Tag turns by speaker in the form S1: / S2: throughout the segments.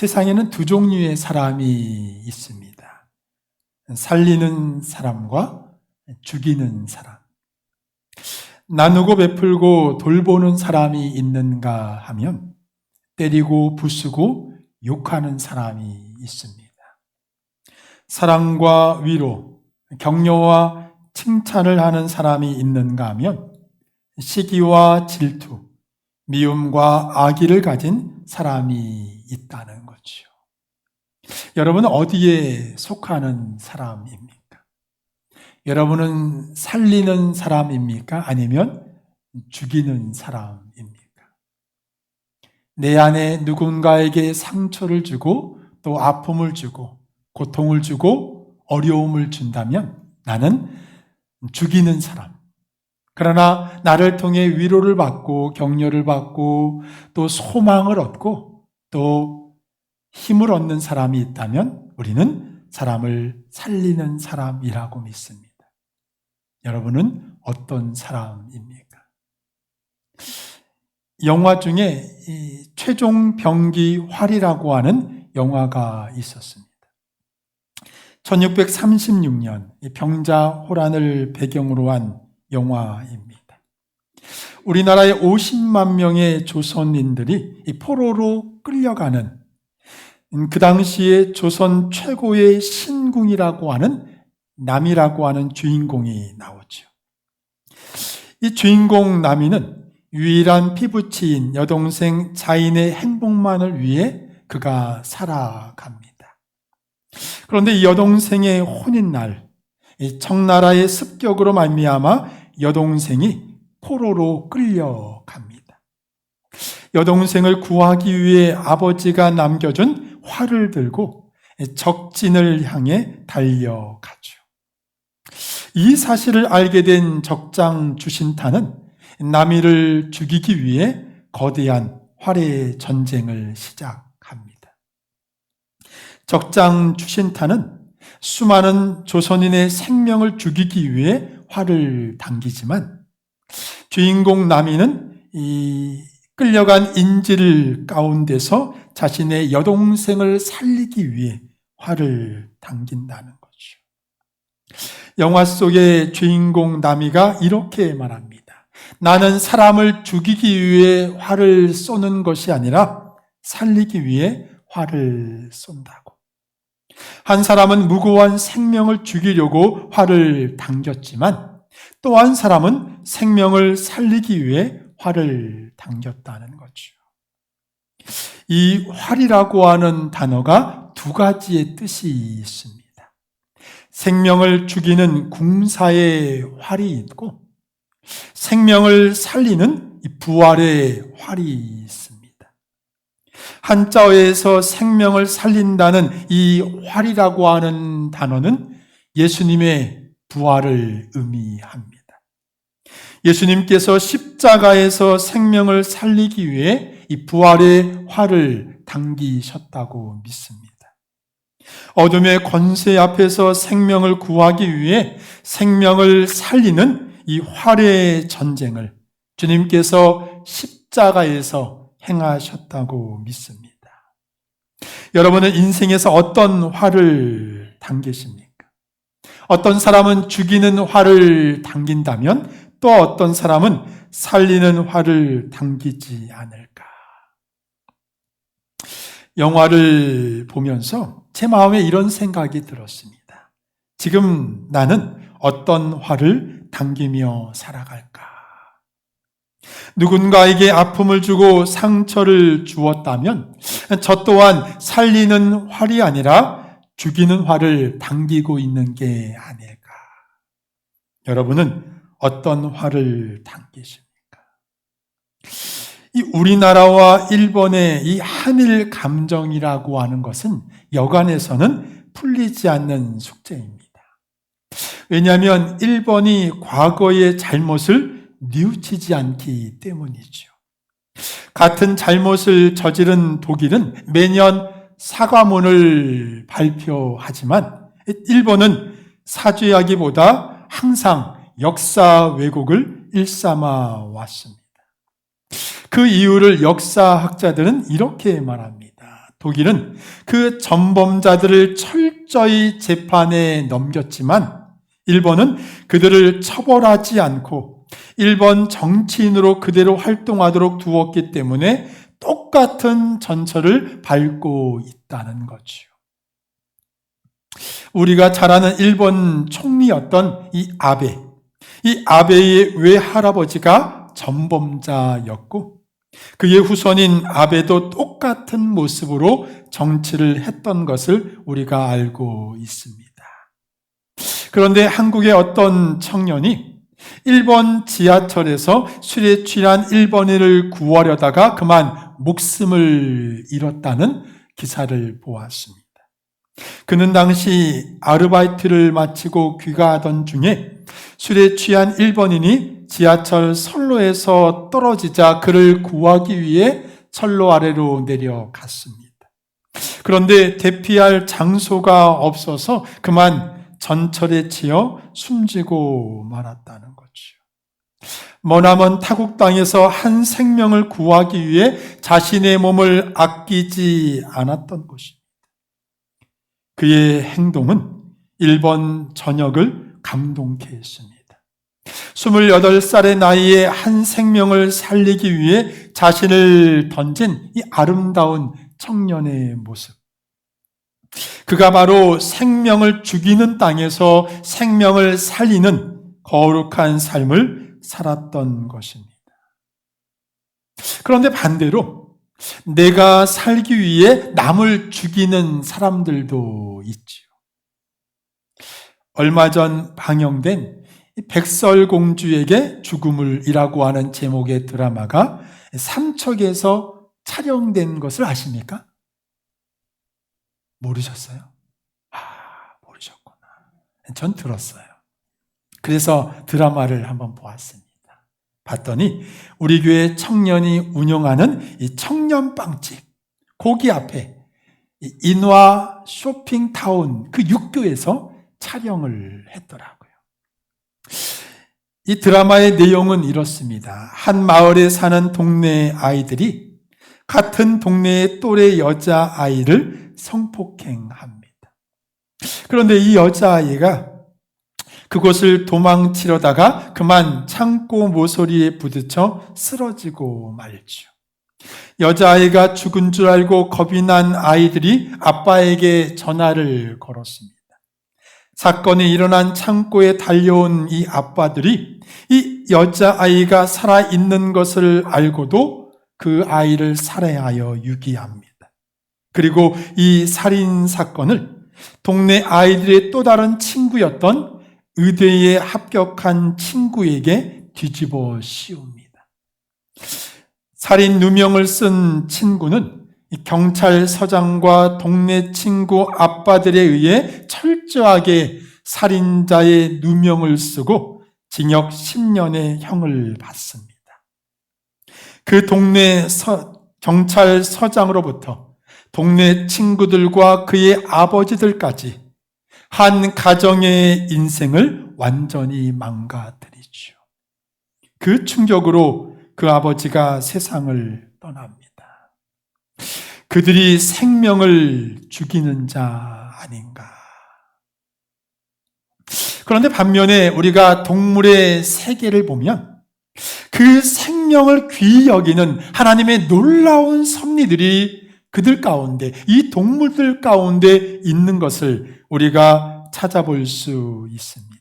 S1: 세상에는 두 종류의 사람이 있습니다. 살리는 사람과 죽이는 사람. 나누고 베풀고 돌보는 사람이 있는가 하면 때리고 부수고 욕하는 사람이 있습니다. 사랑과 위로, 격려와 칭찬을 하는 사람이 있는가 하면 시기와 질투, 미움과 악의를 가진 사람이 있다는 거죠. 여러분은 어디에 속하는 사람입니까? 여러분은 살리는 사람입니까? 아니면 죽이는 사람입니까? 내 안에 누군가에게 상처를 주고 또 아픔을 주고 고통을 주고 어려움을 준다면 나는 죽이는 사람. 그러나 나를 통해 위로를 받고 격려를 받고 또 소망을 얻고 또 힘을 얻는 사람이 있다면 우리는 사람을 살리는 사람이라고 믿습니다. 여러분은 어떤 사람입니까? 영화 중에 최종 병기 활이라고 하는 영화가 있었습니다. 1636년 병자호란을 배경으로 한 영화입니다. 우리나라의 50만 명의 조선인들이 포로로 끌려가는 그 당시에 조선 최고의 신궁이라고 하는 남이라고 하는 주인공이 나오죠. 이 주인공 남이는 유일한 피부치인 여동생 자인의 행복만을 위해 그가 살아갑니다. 그런데 이 여동생의 혼인날, 이 청나라의 습격으로 말미암아 여동생이 포로로 끌려갑니다. 여동생을 구하기 위해 아버지가 남겨준 활을 들고 적진을 향해 달려가죠. 이 사실을 알게 된 적장 주신타는 남이를 죽이기 위해 거대한 활의 전쟁을 시작합니다. 적장 주신타는 수많은 조선인의 생명을 죽이기 위해 활을 당기지만 주인공 남이는 이 끌려간 인질 가운데서 자신의 여동생을 살리기 위해 활을 당긴다는 거죠. 영화 속의 주인공 남이가 이렇게 말합니다. 나는 사람을 죽이기 위해 활을 쏘는 것이 아니라 살리기 위해 활을 쏜다고. 한 사람은 무고한 생명을 죽이려고 활을 당겼지만 또 한 사람은 생명을 살리기 위해 활을 당겼다는 거죠. 이 활이라고 하는 단어가 두 가지의 뜻이 있습니다. 생명을 죽이는 궁사의 활이 있고 생명을 살리는 부활의 활이 있습니다. 한자어에서 생명을 살린다는 이 활이라고 하는 단어는 예수님의 부활을 의미합니다. 예수님께서 십자가에서 생명을 살리기 위해 이 부활의 활을 당기셨다고 믿습니다. 어둠의 권세 앞에서 생명을 구하기 위해 생명을 살리는 이 활의 전쟁을 주님께서 십자가에서 행하셨다고 믿습니다. 여러분은 인생에서 어떤 활을 당기십니까? 어떤 사람은 죽이는 활을 당긴다면 또 어떤 사람은 살리는 활을 당기지 않을까? 영화를 보면서 제 마음에 이런 생각이 들었습니다. 지금 나는 어떤 활을 당기며 살아갈까? 누군가에게 아픔을 주고 상처를 주었다면 저 또한 살리는 활이 아니라 죽이는 활을 당기고 있는 게 아닐까? 여러분은 어떤 활을 당기십니까? 이 우리나라와 일본의 이 한일 감정이라고 하는 것은 여간에서는 풀리지 않는 숙제입니다. 왜냐하면 일본이 과거의 잘못을 뉘우치지 않기 때문이죠. 같은 잘못을 저지른 독일은 매년 사과문을 발표하지만 일본은 사죄하기보다 항상 역사 왜곡을 일삼아 왔습니다. 그 이유를 역사학자들은 이렇게 말합니다. 독일은 그 전범자들을 철저히 재판에 넘겼지만 일본은 그들을 처벌하지 않고 일본 정치인으로 그대로 활동하도록 두었기 때문에 똑같은 전철을 밟고 있다는 거지요. 우리가 잘 아는 일본 총리였던 이 아베의 외할아버지가 전범자였고 그의 후손인 아베도 똑같은 모습으로 정치를 했던 것을 우리가 알고 있습니다. 그런데 한국의 어떤 청년이 일본 지하철에서 술에 취한 일본인을 구하려다가 그만 목숨을 잃었다는 기사를 보았습니다. 그는 당시 아르바이트를 마치고 귀가하던 중에 술에 취한 일본인이 지하철 선로에서 떨어지자 그를 구하기 위해 선로 아래로 내려갔습니다. 그런데 대피할 장소가 없어서 그만 전철에 치여 숨지고 말았다는 거죠. 머나먼 타국 땅에서 한 생명을 구하기 위해 자신의 몸을 아끼지 않았던 것입니다. 그의 행동은 일본 전역을 감동케 했습니다. 28살의 나이에 한 생명을 살리기 위해 자신을 던진 이 아름다운 청년의 모습. 그가 바로 생명을 죽이는 땅에서 생명을 살리는 거룩한 삶을 살았던 것입니다. 그런데 반대로 내가 살기 위해 남을 죽이는 사람들도 있지요. 얼마 전 방영된 백설공주에게 죽음을이라고 하는 제목의 드라마가 삼척에서 촬영된 것을 아십니까? 모르셨어요? 모르셨구나. 전 들었어요. 그래서 드라마를 한번 보았습니다. 봤더니 우리 교회 청년이 운영하는 이 청년빵집, 거기 앞에 인화 쇼핑타운 그 육교에서 촬영을 했더라고요. 이 드라마의 내용은 이렇습니다. 한 마을에 사는 동네 아이들이 같은 동네의 또래 여자아이를 성폭행합니다. 그런데 이 여자아이가 그곳을 도망치려다가 그만 창고 모서리에 부딪혀 쓰러지고 말죠. 여자아이가 죽은 줄 알고 겁이 난 아이들이 아빠에게 전화를 걸었습니다. 사건이 일어난 창고에 달려온 이 아빠들이 이 여자아이가 살아있는 것을 알고도 그 아이를 살해하여 유기합니다. 그리고 이 살인사건을 동네 아이들의 또 다른 친구였던 의대에 합격한 친구에게 뒤집어 씌웁니다. 살인 누명을 쓴 친구는 경찰서장과 동네 친구 아빠들에 의해 철저하게 살인자의 누명을 쓰고 징역 10년의 형을 받습니다. 그 동네 경찰서장으로부터 동네 친구들과 그의 아버지들까지 한 가정의 인생을 완전히 망가뜨리죠. 그 충격으로 그 아버지가 세상을 떠납니다. 그들이 생명을 죽이는 자 아닌가. 그런데 반면에 우리가 동물의 세계를 보면 그 생명을 귀히 여기는 하나님의 놀라운 섭리들이 그들 가운데, 이 동물들 가운데 있는 것을 우리가 찾아볼 수 있습니다.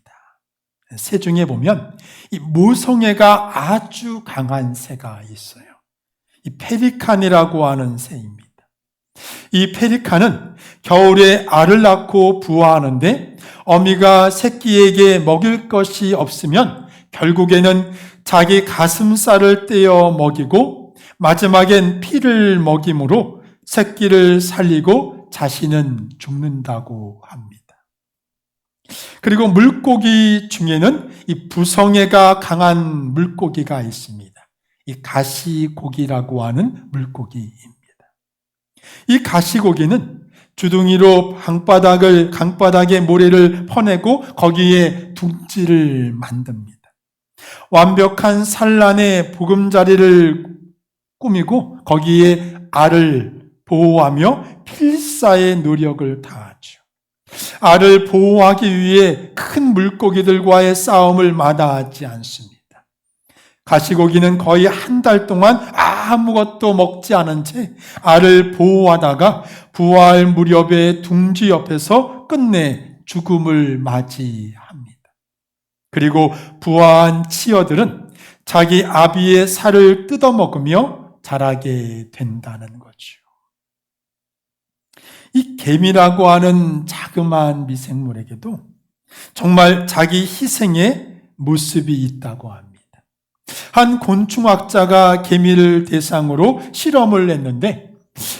S1: 새 중에 보면 이 모성애가 아주 강한 새가 있어요. 이 페리칸이라고 하는 새입니다. 이 페리칸은 겨울에 알을 낳고 부화하는데 어미가 새끼에게 먹일 것이 없으면 결국에는 자기 가슴살을 떼어 먹이고 마지막엔 피를 먹임으로 새끼를 살리고 자신은 죽는다고 합니다. 그리고 물고기 중에는 이 부성애가 강한 물고기가 있습니다. 이 가시고기라고 하는 물고기입니다. 이 가시고기는 주둥이로 강바닥에 모래를 퍼내고 거기에 둥지를 만듭니다. 완벽한 산란의 보금자리를 꾸미고 거기에 알을 보호하며 필사의 노력을 다하죠. 알을 보호하기 위해 큰 물고기들과의 싸움을 마다하지 않습니다. 가시고기는 거의 한 달 동안 아무것도 먹지 않은 채 알을 보호하다가 부화할 무렵에 둥지 옆에서 끝내 죽음을 맞이합니다. 그리고 부화한 치어들은 자기 아비의 살을 뜯어먹으며 자라게 된다는 거죠. 이 개미라고 하는 자그마한 미생물에게도 정말 자기 희생의 모습이 있다고 합니다. 한 곤충학자가 개미를 대상으로 실험을 했는데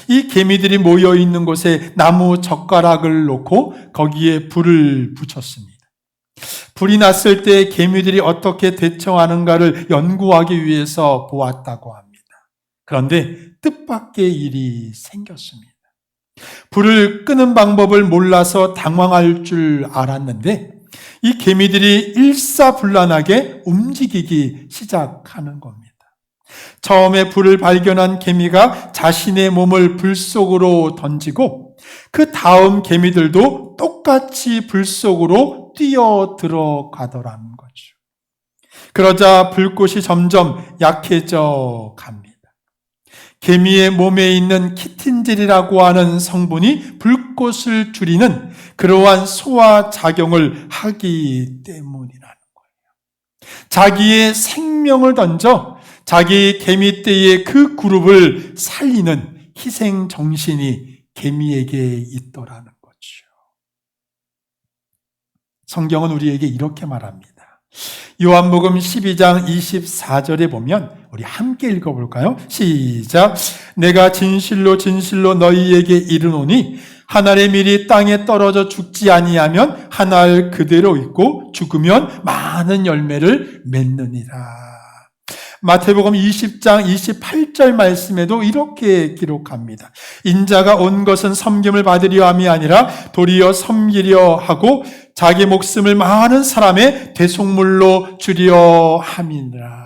S1: 이 개미들이 모여 있는 곳에 나무 젓가락을 놓고 거기에 불을 붙였습니다. 불이 났을 때 개미들이 어떻게 대처하는가를 연구하기 위해서 보았다고 합니다. 그런데 뜻밖의 일이 생겼습니다. 불을 끄는 방법을 몰라서 당황할 줄 알았는데 이 개미들이 일사불란하게 움직이기 시작하는 겁니다. 처음에 불을 발견한 개미가 자신의 몸을 불 속으로 던지고 그 다음 개미들도 똑같이 불 속으로 뛰어 들어가더라는 거죠. 그러자 불꽃이 점점 약해져 갑니다. 개미의 몸에 있는 키틴질이라고 하는 성분이 불꽃을 줄이는 그러한 소화 작용을 하기 때문이라는 거예요. 자기의 생명을 던져 자기 개미떼의 그 그룹을 살리는 희생 정신이 개미에게 있더라는 거죠. 성경은 우리에게 이렇게 말합니다. 요한복음 12장 24절에 보면 우리 함께 읽어볼까요? 시작. 내가 진실로 진실로 너희에게 이르노니 한 알의 밀이 땅에 떨어져 죽지 아니하면 한 알 그대로 있고 죽으면 많은 열매를 맺느니라. 마태복음 20장 28절 말씀에도 이렇게 기록합니다. 인자가 온 것은 섬김을 받으려 함이 아니라 도리어 섬기려 하고 자기 목숨을 많은 사람의 대속물로 주려 함이니라.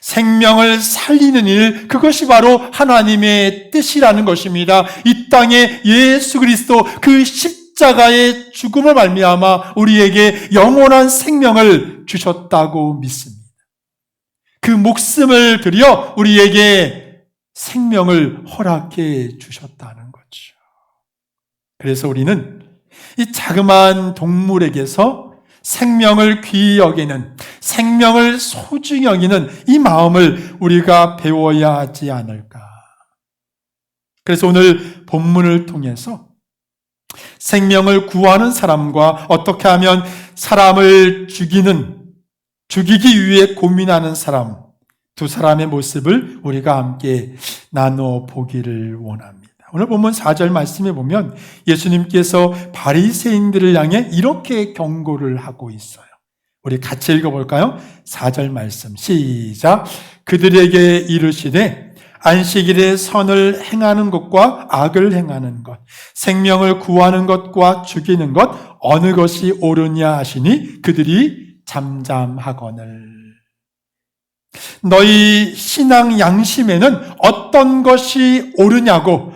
S1: 생명을 살리는 일, 그것이 바로 하나님의 뜻이라는 것입니다. 이 땅에 예수 그리스도 그 십자가의 죽음을 말미암아 우리에게 영원한 생명을 주셨다고 믿습니다. 그 목숨을 들여 우리에게 생명을 허락해 주셨다는 거죠. 그래서 우리는 이 자그마한 동물에게서 생명을 귀히 여기는, 생명을 소중히 여기는 이 마음을 우리가 배워야 하지 않을까. 그래서 오늘 본문을 통해서 생명을 구하는 사람과 어떻게 하면 사람을 죽이기 위해 고민하는 사람, 두 사람의 모습을 우리가 함께 나눠보기를 원합니다. 오늘 본문 4절 말씀에 보면 예수님께서 바리새인들을 향해 이렇게 경고를 하고 있어요. 우리 같이 읽어볼까요? 4절 말씀 시작. 그들에게 이르시되 안식일에 선을 행하는 것과 악을 행하는 것, 생명을 구하는 것과 죽이는 것 어느 것이 옳으냐 하시니 그들이 잠잠하거늘. 너희 신앙 양심에는 어떤 것이 옳으냐고,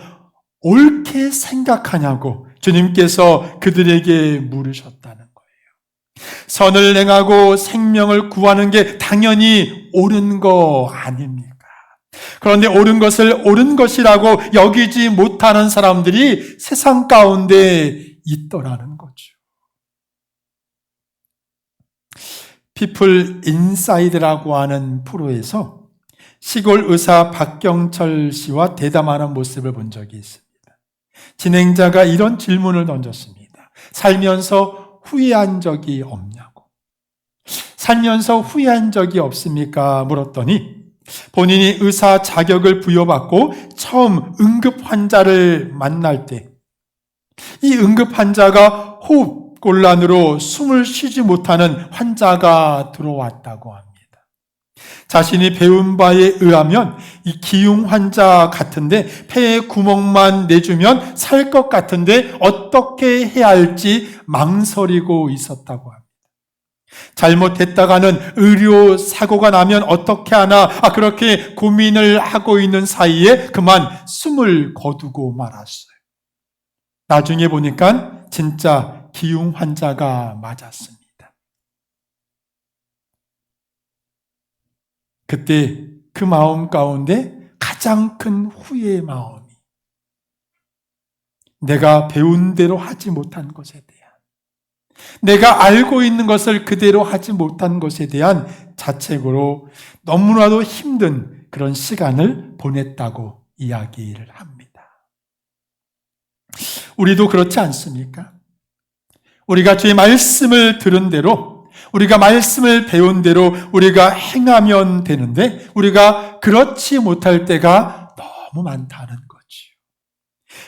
S1: 옳게 생각하냐고 주님께서 그들에게 물으셨다는 거예요. 선을 행하고 생명을 구하는 게 당연히 옳은 거 아닙니까? 그런데 옳은 것을 옳은 것이라고 여기지 못하는 사람들이 세상 가운데 있더라는 거죠. 피플 인사이드라고 하는 프로에서 시골 의사 박경철 씨와 대담하는 모습을 본 적이 있습니다. 진행자가 이런 질문을 던졌습니다. 살면서 후회한 적이 없냐고. 살면서 후회한 적이 없습니까? 물었더니 본인이 의사 자격을 부여받고 처음 응급 환자를 만날 때 이 응급 환자가 호흡곤란으로 숨을 쉬지 못하는 환자가 들어왔다고 합니다. 자신이 배운 바에 의하면 이 기흉 환자 같은데 폐에 구멍만 내주면 살 것 같은데 어떻게 해야 할지 망설이고 있었다고 합니다. 잘못했다가는 의료 사고가 나면 어떻게 하나 그렇게 고민을 하고 있는 사이에 그만 숨을 거두고 말았어요. 나중에 보니까 진짜 기흉 환자가 맞았습니다. 그때 그 마음 가운데 가장 큰 후회의 마음이 내가 배운 대로 하지 못한 것에 대한, 내가 알고 있는 것을 그대로 하지 못한 것에 대한 자책으로 너무나도 힘든 그런 시간을 보냈다고 이야기를 합니다. 우리도 그렇지 않습니까? 우리가 주의 말씀을 들은 대로, 우리가 말씀을 배운 대로 우리가 행하면 되는데 우리가 그렇지 못할 때가 너무 많다는 거지요.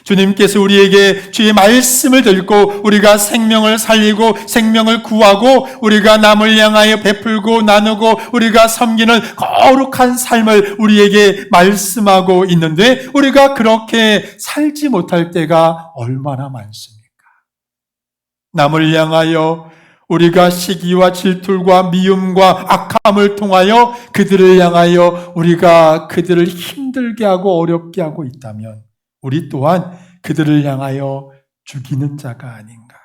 S1: 주님께서 우리에게 주의 말씀을 듣고 우리가 생명을 살리고 생명을 구하고 우리가 남을 향하여 베풀고 나누고 우리가 섬기는 거룩한 삶을 우리에게 말씀하고 있는데 우리가 그렇게 살지 못할 때가 얼마나 많습니까? 남을 향하여 우리가 시기와 질투와 미움과 악함을 통하여 그들을 향하여 우리가 그들을 힘들게 하고 어렵게 하고 있다면 우리 또한 그들을 향하여 죽이는 자가 아닌가.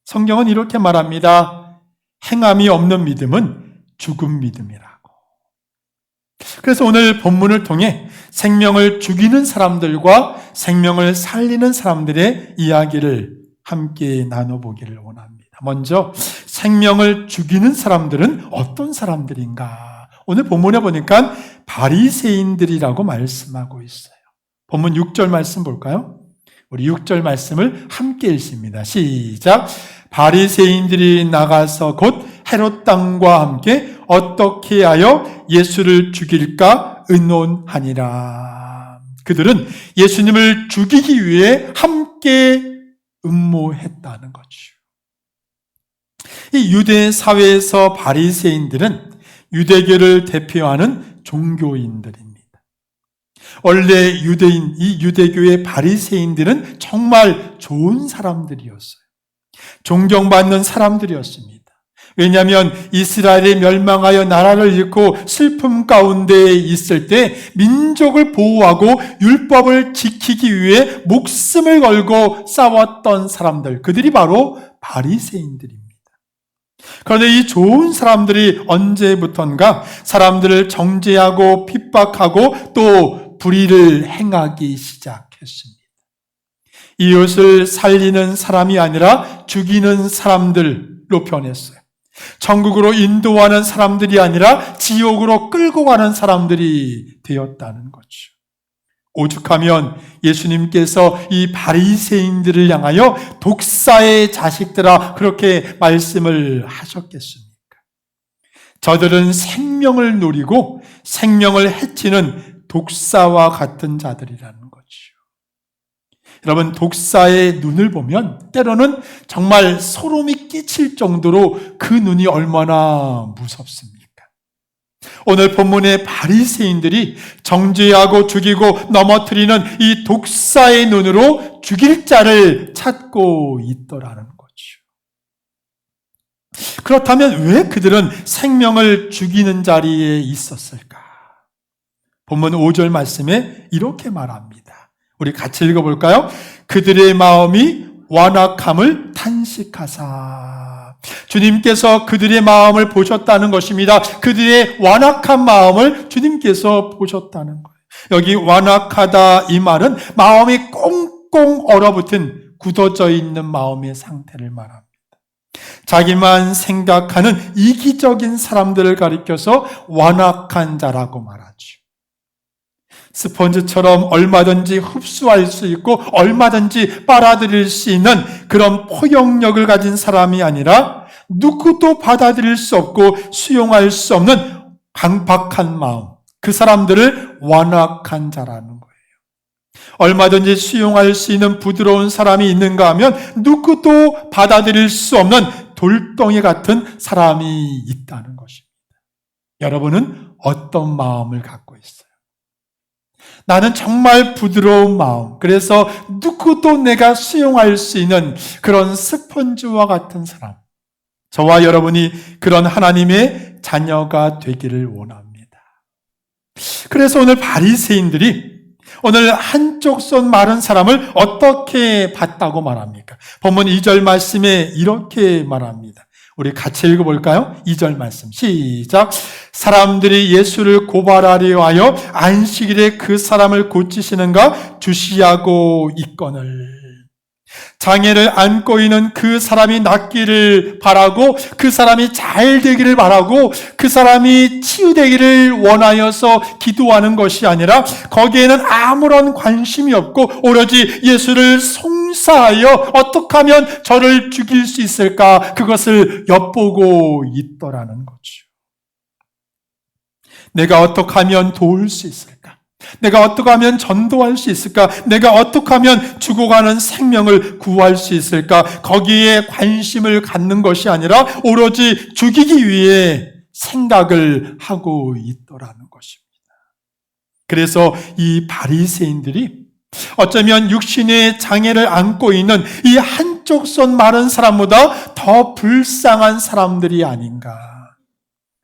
S1: 성경은 이렇게 말합니다. 행함이 없는 믿음은 죽은 믿음이라고. 그래서 오늘 본문을 통해 생명을 죽이는 사람들과 생명을 살리는 사람들의 이야기를 함께 나눠보기를 원합니다. 먼저 생명을 죽이는 사람들은 어떤 사람들인가? 오늘 본문에 보니까 바리새인들이라고 말씀하고 있어요. 본문 6절 말씀 볼까요? 우리 6절 말씀을 함께 읽습니다. 시작. 바리새인들이 나가서 곧 헤롯 왕과 함께 어떻게 하여 예수를 죽일까 의논하니라. 그들은 예수님을 죽이기 위해 함께 음모했다는 거죠. 이 유대 사회에서 바리새인들은 유대교를 대표하는 종교인들입니다. 원래 이 유대교의 바리새인들은 정말 좋은 사람들이었어요. 존경받는 사람들이었습니다. 왜냐하면 이스라엘이 멸망하여 나라를 잃고 슬픔 가운데 있을 때 민족을 보호하고 율법을 지키기 위해 목숨을 걸고 싸웠던 사람들, 그들이 바로 바리새인들입니다. 그런데 이 좋은 사람들이 언제부턴가 사람들을 정죄하고 핍박하고 또 불의를 행하기 시작했습니다. 이웃을 살리는 사람이 아니라 죽이는 사람들로 변했어요. 천국으로 인도하는 사람들이 아니라 지옥으로 끌고 가는 사람들이 되었다는 거죠. 오죽하면 예수님께서 이 바리새인들을 향하여 독사의 자식들아 그렇게 말씀을 하셨겠습니까? 저들은 생명을 노리고 생명을 해치는 독사와 같은 자들이라는 거죠. 여러분, 독사의 눈을 보면 때로는 정말 소름이 끼칠 정도로 그 눈이 얼마나 무섭습니까? 오늘 본문의 바리새인들이 정죄하고 죽이고 넘어뜨리는 이 독사의 눈으로 죽일 자를 찾고 있더라는 거죠. 그렇다면 왜 그들은 생명을 죽이는 자리에 있었을까? 본문 5절 말씀에 이렇게 말합니다. 우리 같이 읽어볼까요? 그들의 마음이 완악함을 탄식하사. 주님께서 그들의 마음을 보셨다는 것입니다. 그들의 완악한 마음을 주님께서 보셨다는 거예요. 여기 완악하다 이 말은 마음이 꽁꽁 얼어붙은 굳어져 있는 마음의 상태를 말합니다. 자기만 생각하는 이기적인 사람들을 가리켜서 완악한 자라고 말하죠. 스펀지처럼 얼마든지 흡수할 수 있고 얼마든지 빨아들일 수 있는 그런 포용력을 가진 사람이 아니라 누구도 받아들일 수 없고 수용할 수 없는 강박한 마음, 그 사람들을 완악한 자라는 거예요. 얼마든지 수용할 수 있는 부드러운 사람이 있는가 하면 누구도 받아들일 수 없는 돌덩이 같은 사람이 있다는 것입니다. 여러분은 어떤 마음을 갖고 있어요? 나는 정말 부드러운 마음, 그래서 누구도 내가 수용할 수 있는 그런 스펀지와 같은 사람, 저와 여러분이 그런 하나님의 자녀가 되기를 원합니다. 그래서 오늘 바리새인들이 오늘 한쪽 손 마른 사람을 어떻게 봤다고 말합니까? 본문 2절 말씀에 이렇게 말합니다. 우리 같이 읽어볼까요? 2절 말씀 시작. 사람들이 예수를 고발하려 하여 안식일에 그 사람을 고치시는가 주시하고 있거늘. 장애를 안고 있는 그 사람이 낫기를 바라고, 그 사람이 잘 되기를 바라고, 그 사람이 치유되기를 원하여서 기도하는 것이 아니라 거기에는 아무런 관심이 없고 오로지 예수를 송사하여 어떻게 하면 저를 죽일 수 있을까, 그것을 엿보고 있더라는 거죠. 내가 어떻게 하면 도울 수 있을까? 내가 어떻게 하면 전도할 수 있을까? 내가 어떻게 하면 죽어가는 생명을 구할 수 있을까? 거기에 관심을 갖는 것이 아니라 오로지 죽이기 위해 생각을 하고 있더라는 것입니다. 그래서 이 바리새인들이 어쩌면 육신의 장애를 안고 있는 이 한쪽 손 마른 사람보다 더 불쌍한 사람들이 아닌가.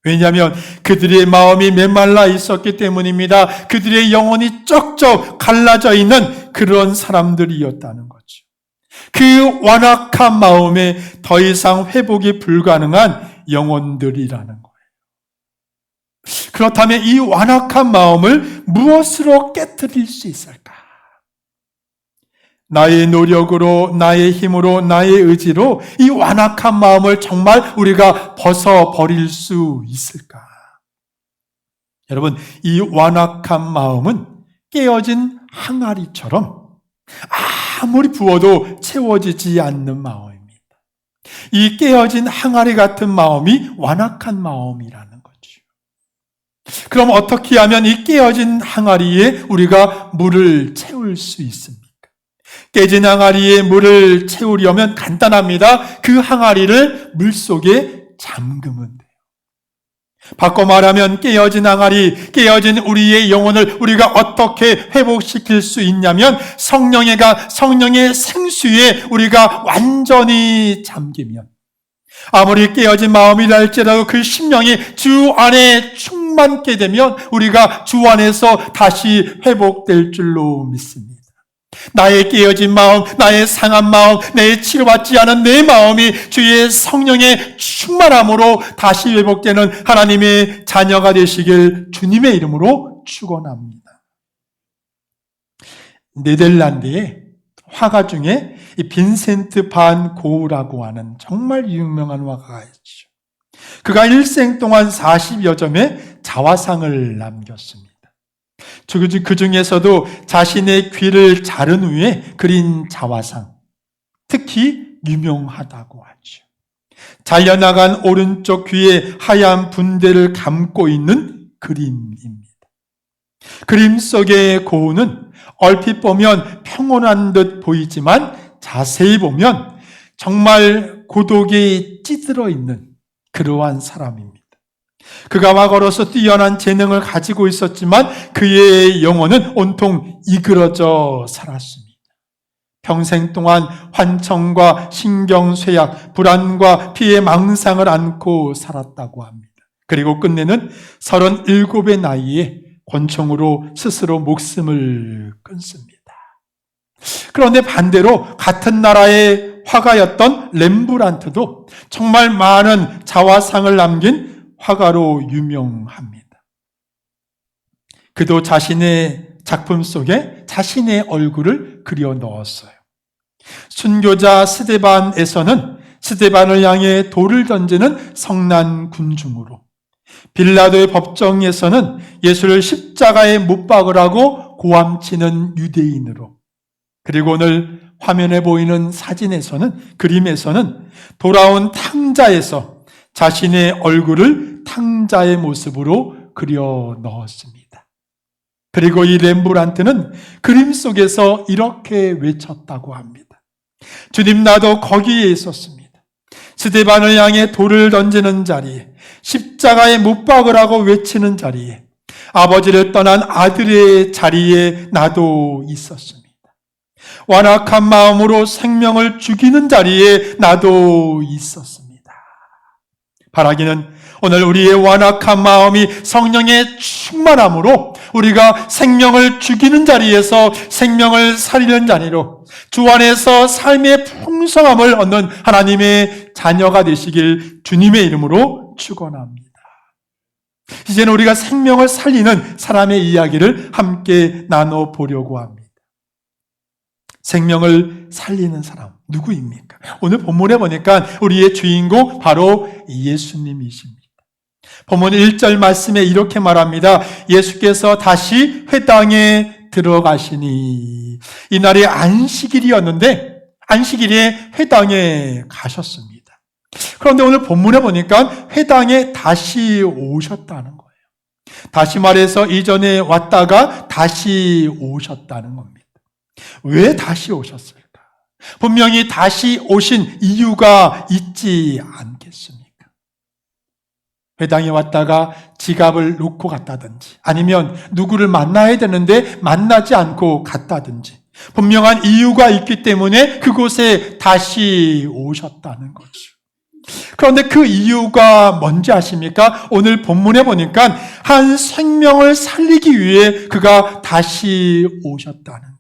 S1: 왜냐하면 그들의 마음이 메말라 있었기 때문입니다. 그들의 영혼이 쩍쩍 갈라져 있는 그런 사람들이었다는 거죠. 그 완악한 마음에 더 이상 회복이 불가능한 영혼들이라는 거예요. 그렇다면 이 완악한 마음을 무엇으로 깨트릴 수 있을까? 나의 노력으로, 나의 힘으로, 나의 의지로 이 완악한 마음을 정말 우리가 벗어버릴 수 있을까? 여러분, 이 완악한 마음은 깨어진 항아리처럼 아무리 부어도 채워지지 않는 마음입니다. 이 깨어진 항아리 같은 마음이 완악한 마음이라는 거죠. 그럼 어떻게 하면 이 깨어진 항아리에 우리가 물을 채울 수 있습니까? 깨진 항아리에 물을 채우려면 간단합니다. 그 항아리를 물속에 잠그면 돼요. 바꿔 말하면 깨어진 항아리, 깨어진 우리의 영혼을 우리가 어떻게 회복시킬 수 있냐면 성령의 생수에 우리가 완전히 잠기면, 아무리 깨어진 마음이라 할지라도 그 심령이 주 안에 충만케 되면 우리가 주 안에서 다시 회복될 줄로 믿습니다. 나의 깨어진 마음, 나의 상한 마음, 내 치료받지 않은 내 마음이 주의 성령의 충만함으로 다시 회복되는 하나님의 자녀가 되시길 주님의 이름으로 축원합니다. 네덜란드의 화가 중에 이 빈센트 반 고흐라고 하는 정말 유명한 화가가 있죠. 그가 일생 동안 40여 점의 자화상을 남겼습니다. 그 중에서도 자신의 귀를 자른 후에 그린 자화상, 특히 유명하다고 하죠. 잘려나간 오른쪽 귀에 하얀 분대를 감고 있는 그림입니다. 그림 속의 고흐는 얼핏 보면 평온한 듯 보이지만 자세히 보면 정말 고독이 찌들어 있는 그러한 사람입니다. 그가 과거로서 뛰어난 재능을 가지고 있었지만 그의 영혼은 온통 이그러져 살았습니다. 평생 동안 환청과 신경쇠약, 불안과 피해 망상을 안고 살았다고 합니다. 그리고 끝내는 37의 나이에 권총으로 스스로 목숨을 끊습니다. 그런데 반대로 같은 나라의 화가였던 렘브란트도 정말 많은 자화상을 남긴 화가로 유명합니다. 그도 자신의 작품 속에 자신의 얼굴을 그려 넣었어요. 순교자 스데반에서는 스데반을 향해 돌을 던지는 성난 군중으로, 빌라도의 법정에서는 예수를 십자가에 못 박으라고 고함치는 유대인으로, 그리고 오늘 화면에 보이는 사진에서는, 그림에서는 돌아온 탕자에서 자신의 얼굴을 탕자의 모습으로 그려 넣었습니다. 그리고 이 렘브란트는 그림 속에서 이렇게 외쳤다고 합니다. 주님, 나도 거기에 있었습니다. 스데반을 향해 돌을 던지는 자리에, 십자가에 못 박으라고 외치는 자리에, 아버지를 떠난 아들의 자리에 나도 있었습니다. 완악한 마음으로 생명을 죽이는 자리에 나도 있었습니다. 바라기는 오늘 우리의 완악한 마음이 성령의 충만함으로 우리가 생명을 죽이는 자리에서 생명을 살리는 자리로 주 안에서 삶의 풍성함을 얻는 하나님의 자녀가 되시길 주님의 이름으로 축원합니다. 이제는 우리가 생명을 살리는 사람의 이야기를 함께 나눠보려고 합니다. 생명을 살리는 사람 누구입니까? 오늘 본문에 보니까 우리의 주인공 바로 예수님이십니다. 본문 1절 말씀에 이렇게 말합니다. 예수께서 다시 회당에 들어가시니, 이날이 안식일이었는데 안식일에 회당에 가셨습니다. 그런데 오늘 본문에 보니까 회당에 다시 오셨다는 거예요. 다시 말해서 이전에 왔다가 다시 오셨다는 겁니다. 왜 다시 오셨을까? 분명히 다시 오신 이유가 있지 않겠습니까? 회당에 왔다가 지갑을 놓고 갔다든지 아니면 누구를 만나야 되는데 만나지 않고 갔다든지 분명한 이유가 있기 때문에 그곳에 다시 오셨다는 거죠. 그런데 그 이유가 뭔지 아십니까? 오늘 본문에 보니까 한 생명을 살리기 위해 그가 다시 오셨다는 거예요.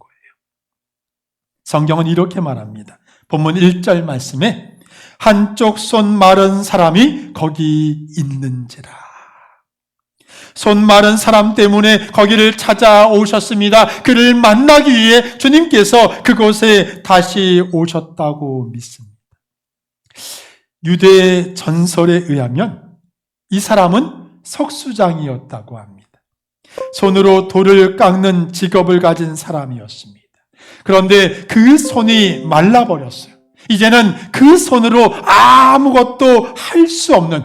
S1: 성경은 이렇게 말합니다. 본문 1절 말씀에 한쪽 손 마른 사람이 거기 있는지라. 손 마른 사람 때문에 거기를 찾아오셨습니다. 그를 만나기 위해 주님께서 그곳에 다시 오셨다고 믿습니다. 유대 전설에 의하면 이 사람은 석수장이었다고 합니다. 손으로 돌을 깎는 직업을 가진 사람이었습니다. 그런데 그 손이 말라버렸어요. 이제는 그 손으로 아무것도 할 수 없는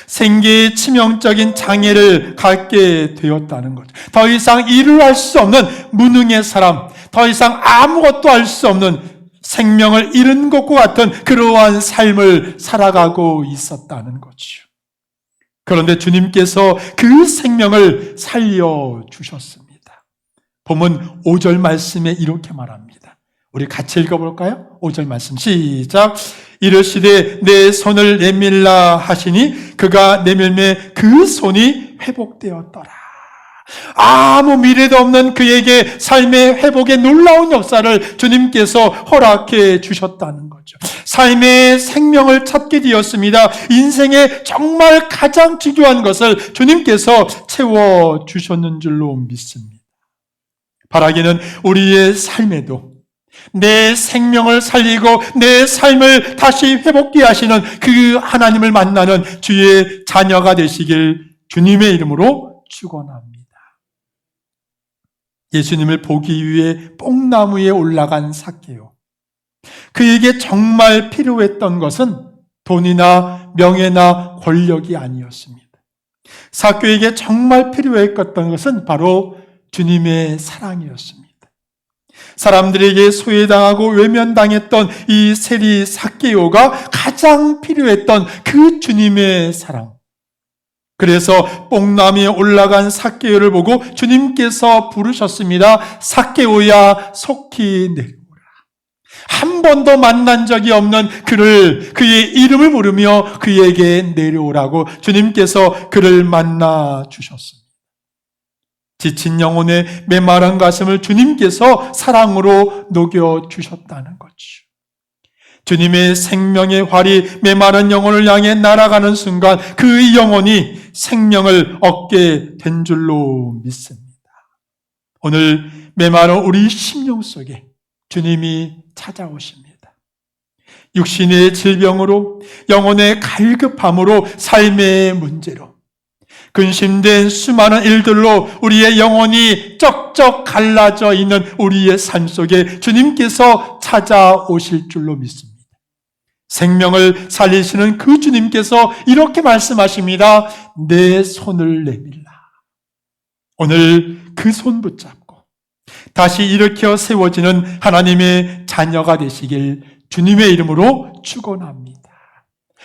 S1: 생계의 치명적인 장애를 갖게 되었다는 거죠. 더 이상 일을 할 수 없는 무능의 사람, 더 이상 아무것도 할 수 없는 생명을 잃은 것과 같은 그러한 삶을 살아가고 있었다는 거죠. 그런데 주님께서 그 생명을 살려주셨습니다. 본문 5절 말씀에 이렇게 말합니다. 우리 같이 읽어볼까요? 5절 말씀 시작. 이르시되 내 손을 내밀라 하시니 그가 내밀매 그 손이 회복되었더라. 아무 미래도 없는 그에게 삶의 회복의 놀라운 역사를 주님께서 허락해 주셨다는 거죠. 삶의 생명을 찾게 되었습니다. 인생의 정말 가장 중요한 것을 주님께서 채워주셨는 줄로 믿습니다. 바라기는 우리의 삶에도 내 생명을 살리고 내 삶을 다시 회복케 하시는 그 하나님을 만나는 주의 자녀가 되시길 주님의 이름으로 축원합니다. 예수님을 보기 위해 뽕나무에 올라간 삭개오. 그에게 정말 필요했던 것은 돈이나 명예나 권력이 아니었습니다. 삭개오에게 정말 필요했던 것은 바로 주님의 사랑이었습니다. 사람들에게 소외당하고 외면당했던 이 세리 삭개오가 가장 필요했던 그 주님의 사랑. 그래서 뽕나무에 올라간 삭개오를 보고 주님께서 부르셨습니다. 삭개오야 속히 내려오라. 한 번도 만난 적이 없는 그의 이름을 부르며 그에게 내려오라고 주님께서 그를 만나 주셨습니다. 지친 영혼의 메마른 가슴을 주님께서 사랑으로 녹여주셨다는 거죠. 주님의 생명의 활이 메마른 영혼을 향해 날아가는 순간 그 영혼이 생명을 얻게 된 줄로 믿습니다. 오늘 메마른 우리 심령 속에 주님이 찾아오십니다. 육신의 질병으로, 영혼의 갈급함으로, 삶의 문제로, 근심된 수많은 일들로 우리의 영혼이 쩍쩍 갈라져 있는 우리의 삶 속에 주님께서 찾아오실 줄로 믿습니다. 생명을 살리시는 그 주님께서 이렇게 말씀하십니다. 내 손을 내밀라. 오늘 그 손 붙잡고 다시 일으켜 세워지는 하나님의 자녀가 되시길 주님의 이름으로 축원합니다.